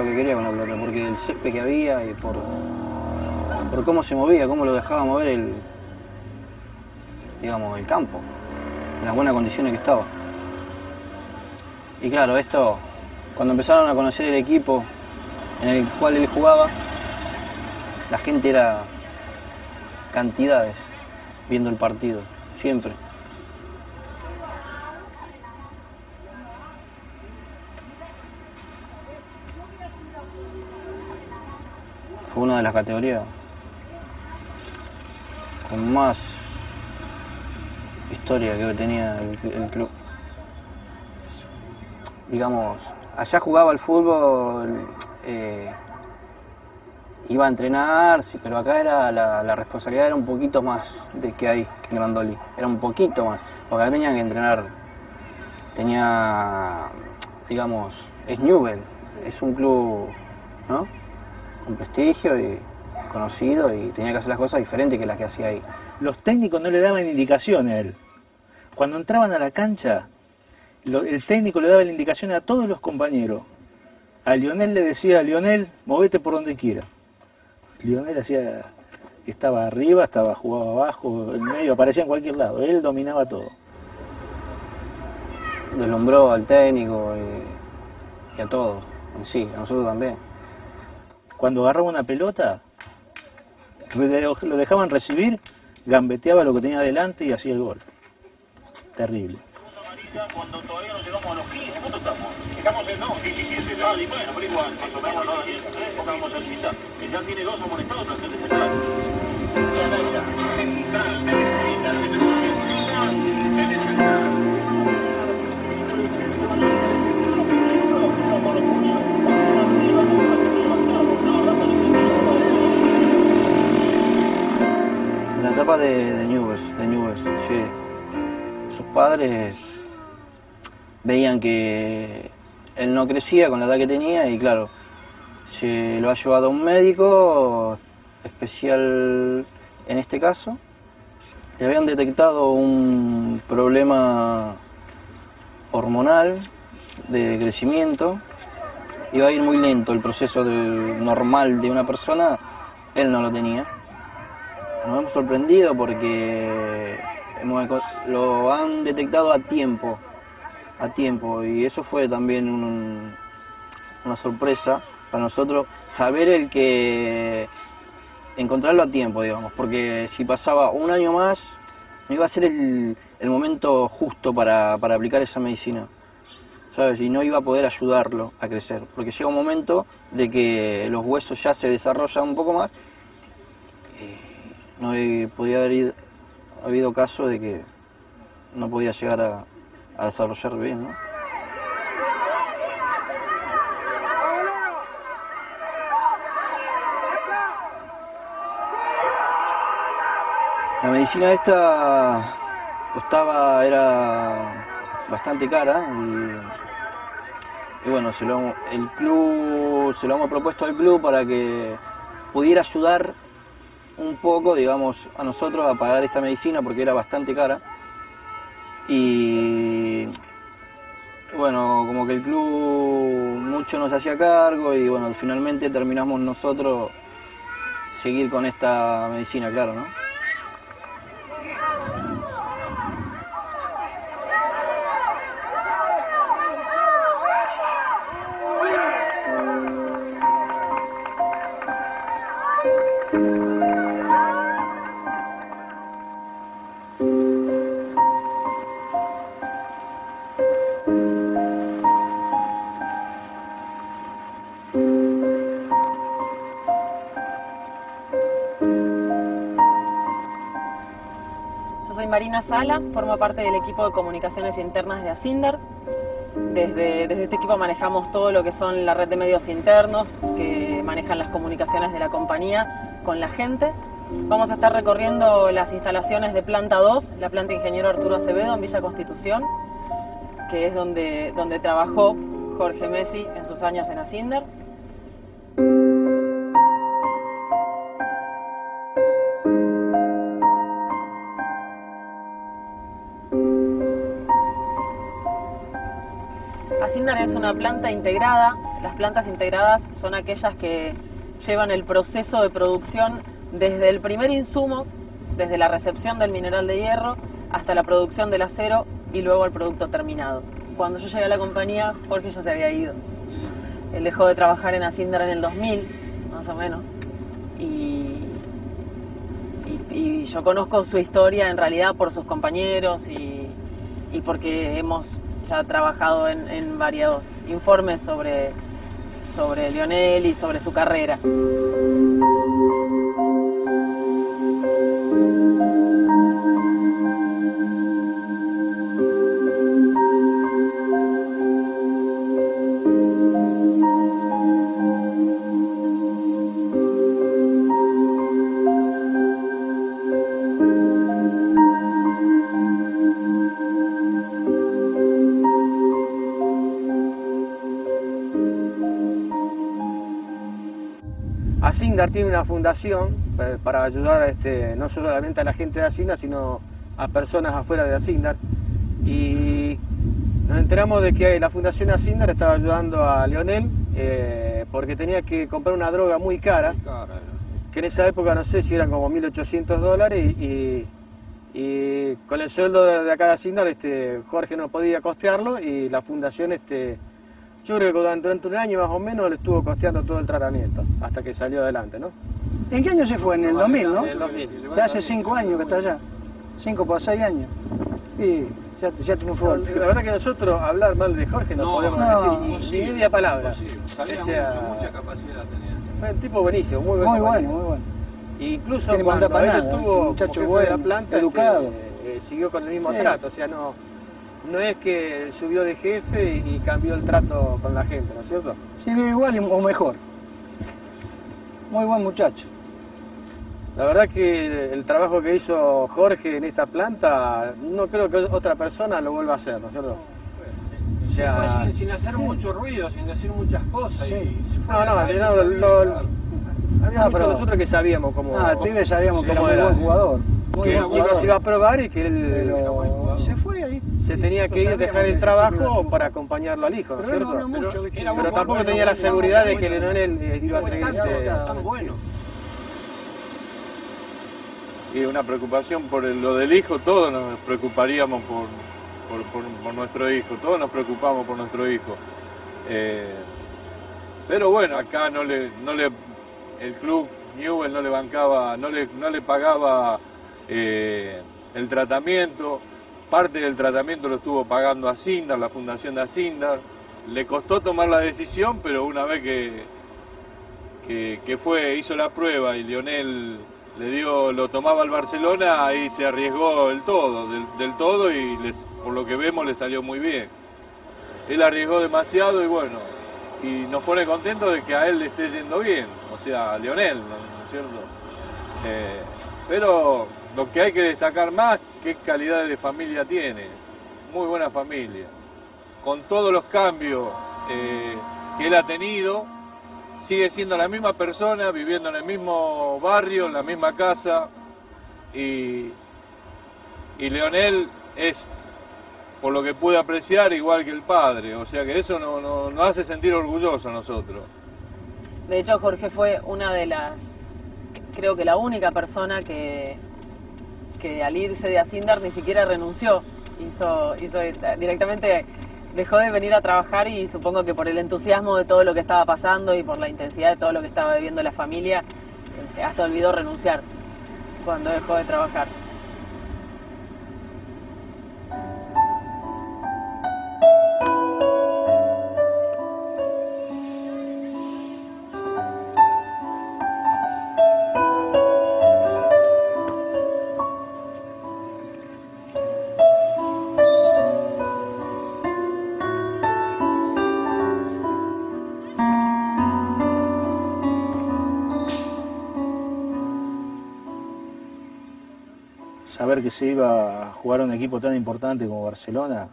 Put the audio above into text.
que quería con la pelota, porque el césped que había y por cómo se movía, cómo lo dejaba mover el campo, en las buenas condiciones que estaba. Y claro, esto, cuando empezaron a conocer el equipo en el cual él jugaba, la gente era cantidades viendo el partido, siempre. Fue una de las categorías con más historia que tenía el club. Digamos, allá jugaba al fútbol, iba a entrenar, sí, pero acá era la responsabilidad era un poquito más de que hay que en Grandoli. Era un poquito más, porque acá tenían que entrenar. Digamos, es Newell, es un club, ¿no?, con prestigio y conocido, y tenía que hacer las cosas diferentes que las que hacía ahí. Los técnicos no le daban indicaciones a él. Cuando entraban a la cancha, el técnico le daba la indicación a todos los compañeros. A Lionel le decía: Lionel, movete por donde quiera. Lionel estaba arriba, jugaba abajo, en medio, aparecía en cualquier lado. Él dominaba todo. Deslumbró al técnico y a todos en sí, a nosotros también. Cuando agarraba una pelota, lo dejaban recibir, gambeteaba lo que tenía adelante y hacía el gol. Terrible. Cuando todavía no llegamos a los 15, ¿cuánto estamos? Estamos en 17, bueno, pero igual, más o menos, estamos en mitad. Que ya tiene 2 amonestados, pero se desespera. Central, necesita, En la etapa de Newell's, sí. Sus padres veían que él no crecía con la edad que tenía y claro, se lo ha llevado a un médico especial en este caso. Le habían detectado un problema hormonal de crecimiento. Iba a ir muy lento el proceso normal de una persona, él no lo tenía. Nos hemos sorprendido porque lo han detectado a tiempo, y eso fue también una sorpresa para nosotros, saber encontrarlo a tiempo, digamos, porque si pasaba un año más, no iba a ser el momento justo para aplicar esa medicina, ¿sabes? Y no iba a poder ayudarlo a crecer, porque llega un momento de que los huesos ya se desarrollan un poco más. No podía haber habido caso de que no podía llegar a desarrollar bien, ¿no? La medicina esta era bastante cara y bueno, se lo hemos propuesto al club para que pudiera ayudar un poco, digamos, a nosotros a pagar esta medicina porque era bastante cara. Y bueno, como que el club mucho nos hacía cargo y bueno, finalmente terminamos nosotros seguir con esta medicina, claro, ¿no? Soy Marina Sala, formo parte del equipo de comunicaciones internas de Ascinder. Desde este equipo manejamos todo lo que son la red de medios internos que manejan las comunicaciones de la compañía con la gente. Vamos a estar recorriendo las instalaciones de Planta 2, la planta Ingeniero Arturo Acevedo en Villa Constitución, que es donde trabajó Jorge Messi en sus años en Ascinder. Ascinder es una planta integrada Las plantas integradas son aquellas que llevan el proceso de producción desde el primer insumo, desde la recepción del mineral de hierro, hasta la producción del acero y luego el producto terminado. Cuando yo llegué a la compañía, Jorge ya se había ido. Él dejó de trabajar en Asindar en el 2000, más o menos, y yo conozco su historia en realidad por sus compañeros y porque hemos ya trabajado en varios informes sobre Lionel y sobre su carrera. Asindar tiene una fundación para ayudar no solamente a la gente de Asindar, sino a personas afuera de Asindar. Y nos enteramos de que la fundación Asindar estaba ayudando a Lionel porque tenía que comprar una droga muy cara, que en esa época no sé si eran como $1.800 y con el sueldo de acá de Asindar Jorge no podía costearlo y la fundación yo creo que durante un año más o menos le estuvo costeando todo el tratamiento, hasta que salió adelante, ¿no? ¿En qué año se fue? En el 2000, ¿no? En el 2000. Ya hace 5 años que está allá. 5 para 6 años. Y ya triunfó. La verdad que nosotros hablar mal de Jorge no podemos decir ni media palabra. Mucha capacidad tenía. Fue un tipo buenísimo, muy Muy bueno. Incluso Tiene cuando manda para él nada, estuvo un muchacho como jefe de la bueno, planta, educado. Siguió con el mismo Sí. trato, o sea, no es que subió de jefe y cambió el trato con la gente, ¿no es cierto? Sigue igual o mejor. Muy buen muchacho. La verdad que el trabajo que hizo Jorge en esta planta, no creo que otra persona lo vuelva a hacer, ¿no es cierto? O sea, Fue sin hacer mucho ruido, sin decir muchas cosas. Sí. Y se fue había muchos de nosotros que sabíamos cómo. El pibe sabíamos que era cómo muy era. buen jugador. Muy Que buen el chico jugador. se iba a probar y que él Pero se fue ahí. se tenía que ir, dejar el trabajo para acompañarlo al hijo, ¿no es Pero él no cierto? habló mucho, ¿viste? Pero tampoco tenía la seguridad de que Lionel iba a seguir. tan bueno. Y una preocupación por lo del hijo, todos nos preocuparíamos por nuestro hijo, todos nos preocupamos por nuestro hijo. Pero bueno, acá el club Newell no le bancaba, no le pagaba el tratamiento, parte del tratamiento lo estuvo pagando Asindar, la fundación de Asindar. Le costó tomar la decisión, pero una vez que hizo la prueba y Lionel lo tomaba al Barcelona, ahí se arriesgó del todo y por lo que vemos le salió muy bien. Él arriesgó demasiado y bueno, y nos pone contentos de que a él le esté yendo bien, o sea, a Lionel, ¿no es cierto? Pero lo que hay que destacar más, qué calidad de familia tiene, muy buena familia, con todos los cambios que él ha tenido. Sigue siendo la misma persona, viviendo en el mismo barrio, en la misma casa. Y Lionel es, por lo que pude apreciar, igual que el padre. O sea que eso nos hace sentir orgullosos a nosotros. De hecho, Jorge fue una de creo que la única persona que al irse de Asindar ni siquiera renunció. Hizo directamente... Dejó de venir a trabajar y supongo que por el entusiasmo de todo lo que estaba pasando y por la intensidad de todo lo que estaba viviendo la familia, hasta olvidó renunciar cuando dejó de trabajar. Saber que se iba a jugar a un equipo tan importante como Barcelona